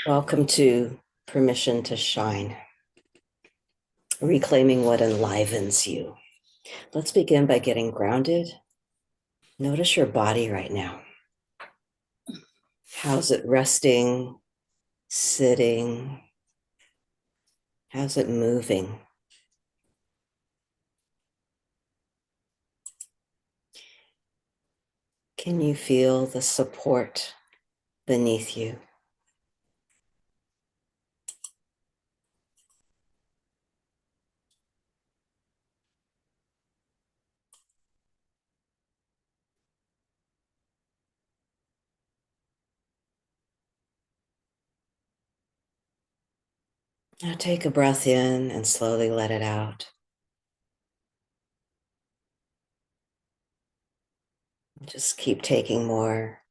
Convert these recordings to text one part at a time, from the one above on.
Welcome to Permission to Shine, reclaiming what enlivens you. Let's begin by getting grounded. Notice your body right now. How's it resting, sitting? How's it moving? Can you feel the support beneath you? Now take a breath in and slowly let it out. Just keep taking more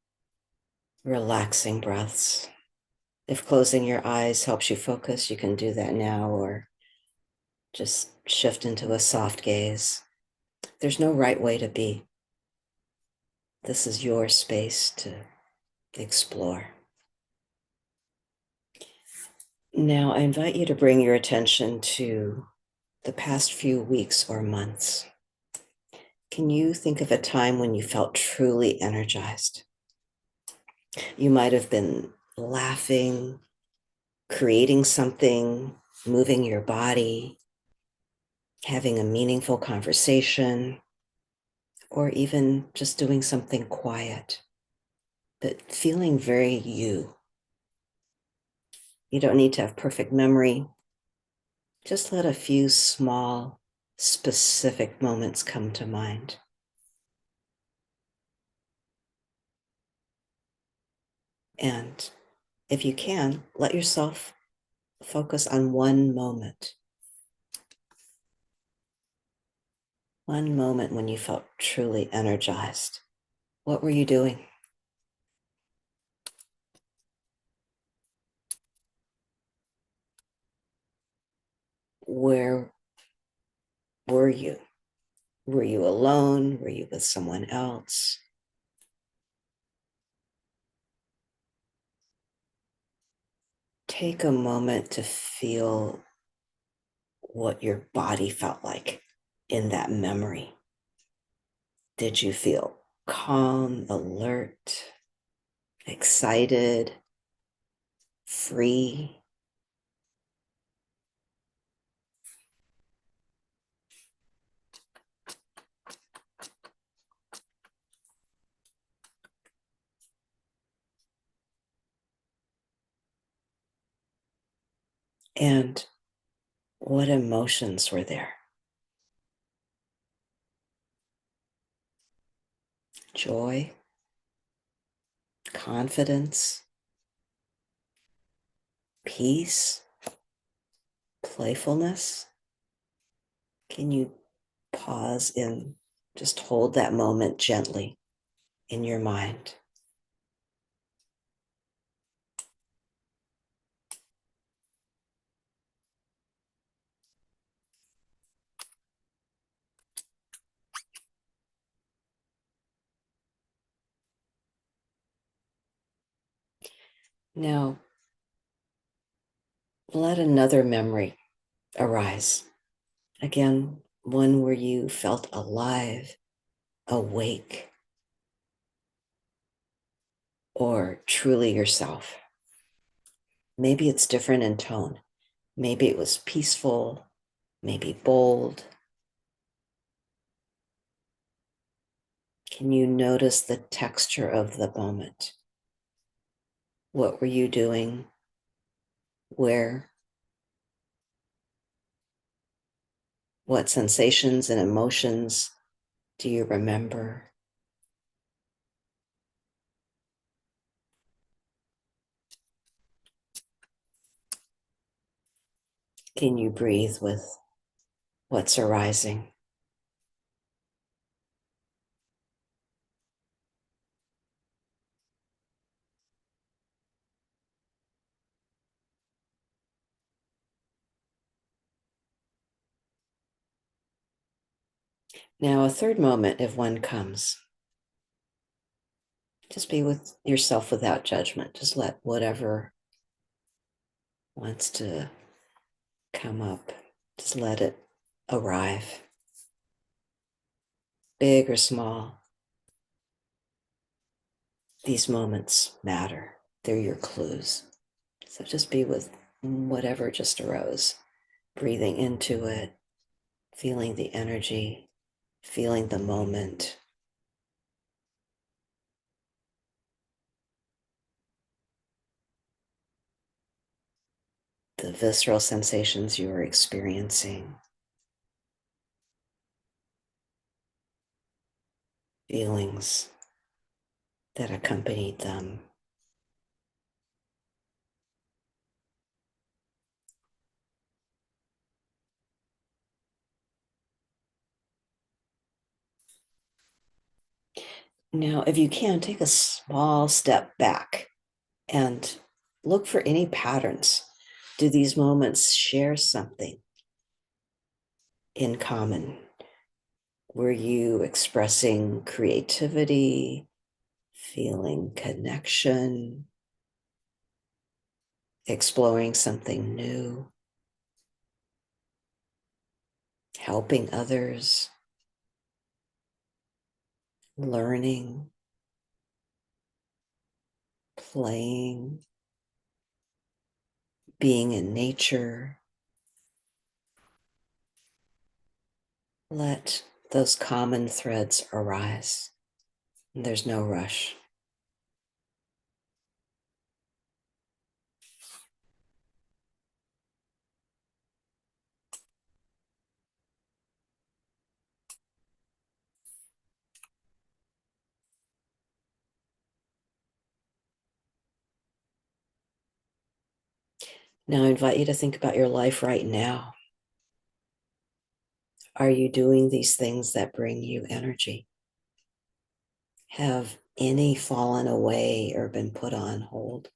relaxing breaths. If closing your eyes helps you focus, you can do that now, or just shift into a soft gaze. There's no right way to be. This is your space to explore. Now, I invite you to bring your attention to the past few weeks or months. Can you think of a time when you felt truly energized? You might have been laughing, creating something, moving your body, having a meaningful conversation, or even just doing something quiet, but feeling very you. You don't need to have perfect memory. Just let a few small, specific moments come to mind. And if you can, let yourself focus on one moment. One moment when you felt truly energized. What were you doing? Where were you? Were you alone? Were you with someone else? Take a moment to feel what your body felt like in that memory. Did you feel calm, alert, excited, free? And what emotions were there? Joy, confidence, peace, playfulness? Can you pause and just hold that moment gently in your mind? Now, let another memory arise. Again, one where you felt alive, awake, or truly yourself. Maybe it's different in tone. Maybe it was peaceful, maybe bold. Can you notice the texture of the moment? What were you doing? Where? What sensations and emotions do you remember? Can you breathe with what's arising? Now, a third moment, if one comes, just be with yourself without judgment. Just let whatever wants to come up, just let it arrive, big or small. These moments matter. They're your clues. So just be with whatever just arose, breathing into it, feeling the energy, feeling the moment. The visceral sensations you are experiencing, feelings that accompanied them. Now, if you can, take a small step back and look for any patterns. Do these moments share something in common? Were you expressing creativity, feeling connection, exploring something new, helping others, learning, playing, being in nature? Let those common threads arise. There's no rush. Now I invite you to think about your life right now. Are you doing these things that bring you energy? Have any fallen away or been put on hold?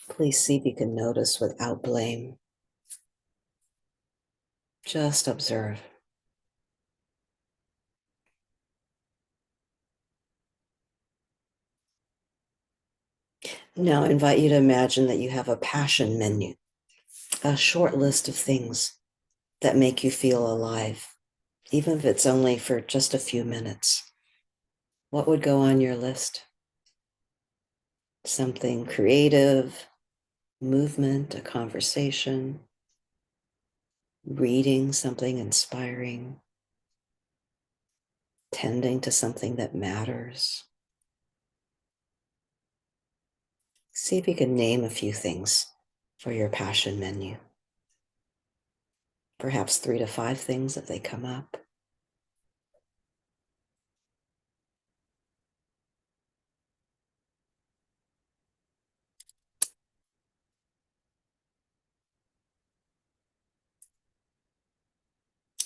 Please see if you can notice without blame. Just observe. Now I invite you to imagine that you have a passion menu, a short list of things that make you feel alive, even if it's only for just a few minutes. What would go on your list? Something creative, movement, a conversation, reading something inspiring, tending to something that matters. See if you can name a few things for your passion menu. Perhaps 3 to 5 things if they come up.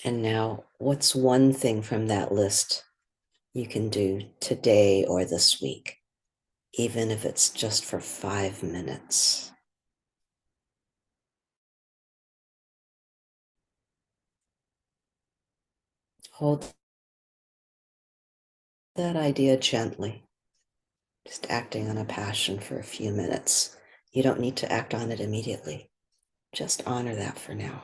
And now, what's one thing from that list you can do today or this week, even if it's just for 5 minutes? Hold that idea gently, just acting on a passion for a few minutes. You don't need to act on it immediately. Just honor that for now.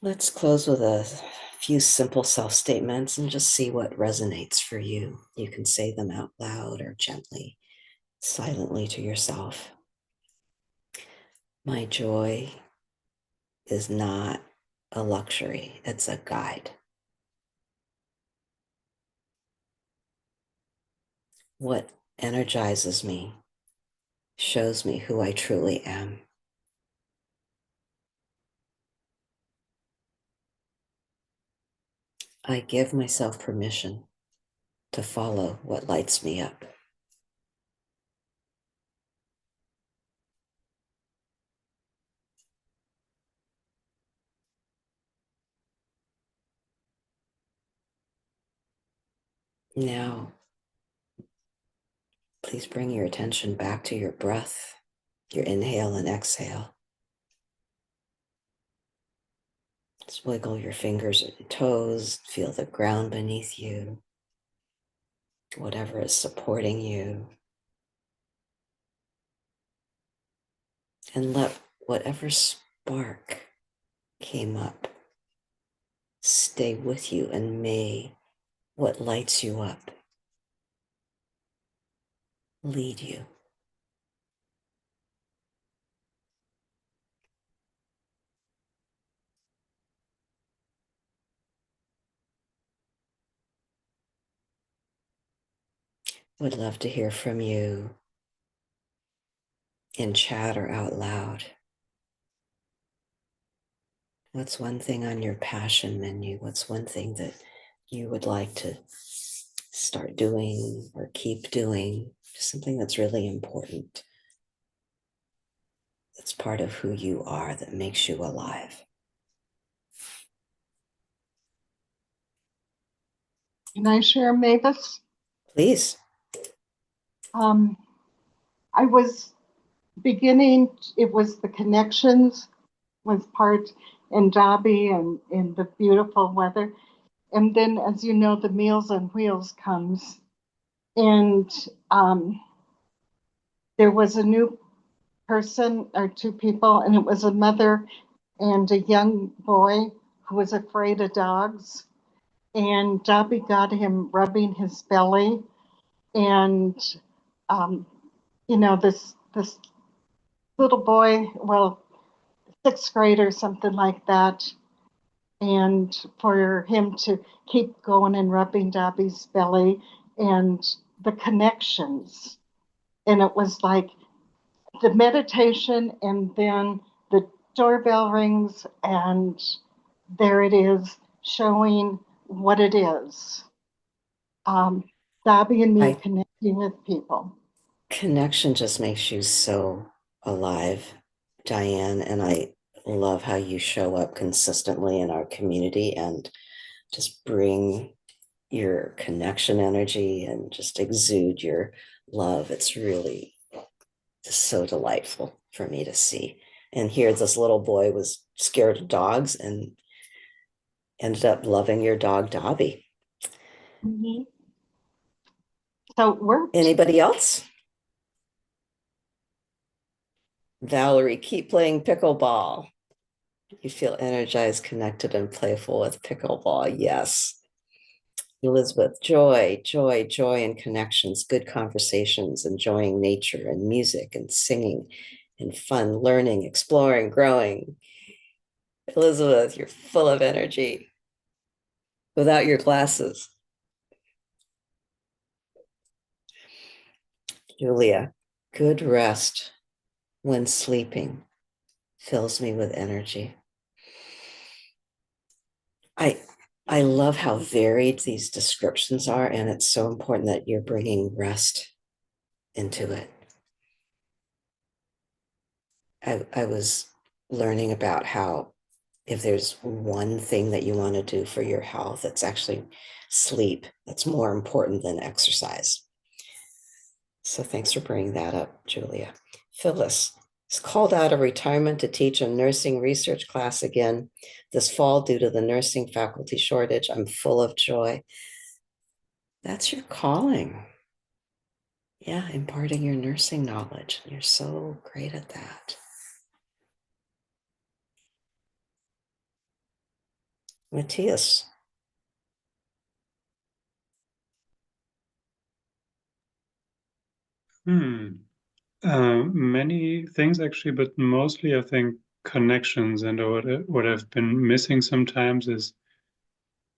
Let's close with a few simple self-statements and just see what resonates for you. You can say them out loud or gently, silently to yourself. My joy is not a luxury, it's a guide. What energizes me shows me who I truly am. I give myself permission to follow what lights me up. Now, please bring your attention back to your breath, your inhale and exhale. Just wiggle your fingers and toes, feel the ground beneath you, whatever is supporting you, and let whatever spark came up stay with you, and may what lights you up lead you. Would love to hear from you in chat or out loud. What's one thing on your passion menu? What's one thing that you would like to start doing or keep doing? Just something that's really important. That's part of who you are, that makes you alive. Can I share, Mavis? Please. I was beginning, it was the connections was part in Dobby and in the beautiful weather. And then, as you know, the Meals on Wheels comes. And there was a new person or two people, and it was a mother and a young boy who was afraid of dogs. And Dobby got him rubbing his belly. And, um, this little boy, well, sixth grade or something like that, and for him to keep going and rubbing Dobby's belly and the connections. And it was like the meditation, and then the doorbell rings, and there it is showing what it is. Dobby and me I connecting with people. connection just makes you so alive, Diane, and I love how you show up consistently in our community and just bring your connection energy and just exude your love. It's really just so delightful for me to see. And here, this little boy was scared of dogs and ended up loving your dog, Dobby. Mm-hmm. So it worked. Anybody else? Valerie, keep playing pickleball. You feel energized, connected, and playful with pickleball. Yes. Elizabeth, joy, joy, joy, and connections, good conversations, enjoying nature and music and singing and fun, learning, exploring, growing. Elizabeth, you're full of energy without your glasses. Julia, good rest when sleeping fills me with energy. I I love how varied these descriptions are, and it's so important that you're bringing rest into it. I was learning about how if there's one thing that you want to do for your health, it's actually sleep. That's more important than exercise. So thanks for bringing that up, Julia. Phyllis is called out of retirement to teach a nursing research class again this fall due to the nursing faculty shortage. I'm full of joy. That's your calling. Yeah, imparting your nursing knowledge. You're so great at that. Matthias. Many things actually, but mostly I think connections. And what I've been missing sometimes is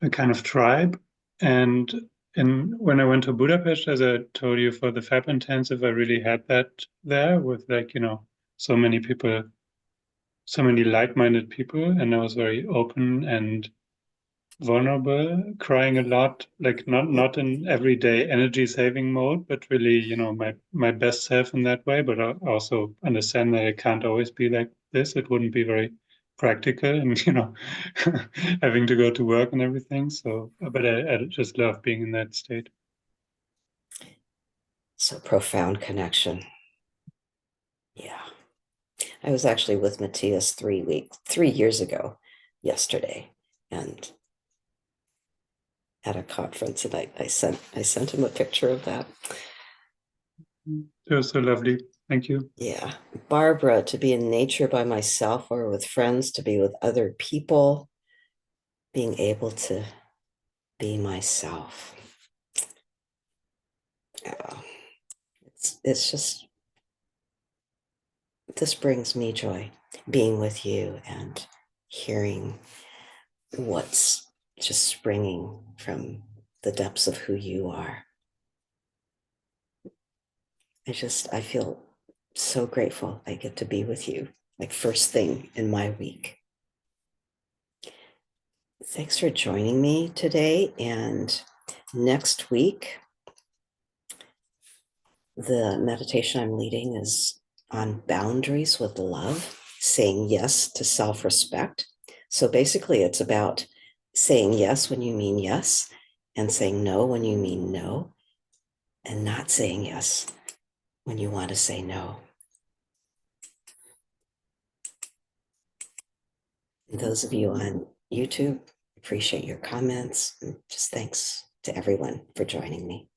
a kind of tribe. And when I went to Budapest, as I told you, for the Fab Intensive, I really had that there with like, so many people, so many like-minded people, and I was very open and vulnerable, crying a lot, like not in everyday energy saving mode, but really, my best self in that way. But I also understand that it can't always be like this. It wouldn't be very practical, and having to go to work and everything. So, but I just love being in that state. So profound connection. Yeah. I was actually with Matthias 3 years ago yesterday and at a conference, and I sent him a picture of that. It was so lovely. Thank you. Yeah. Barbara, to be in nature by myself or with friends, to be with other people, being able to be myself. Yeah. It's just, this brings me joy, being with you and hearing what's just springing from the depths of who you are. I feel so grateful I get to be with you, like first thing in my week. Thanks for joining me today. And next week, the meditation I'm leading is on boundaries with love, saying yes to self-respect. So basically, it's about saying yes when you mean yes, and saying no when you mean no, and not saying yes when you want to say no. And those of you on YouTube, appreciate your comments, and just thanks to everyone for joining me.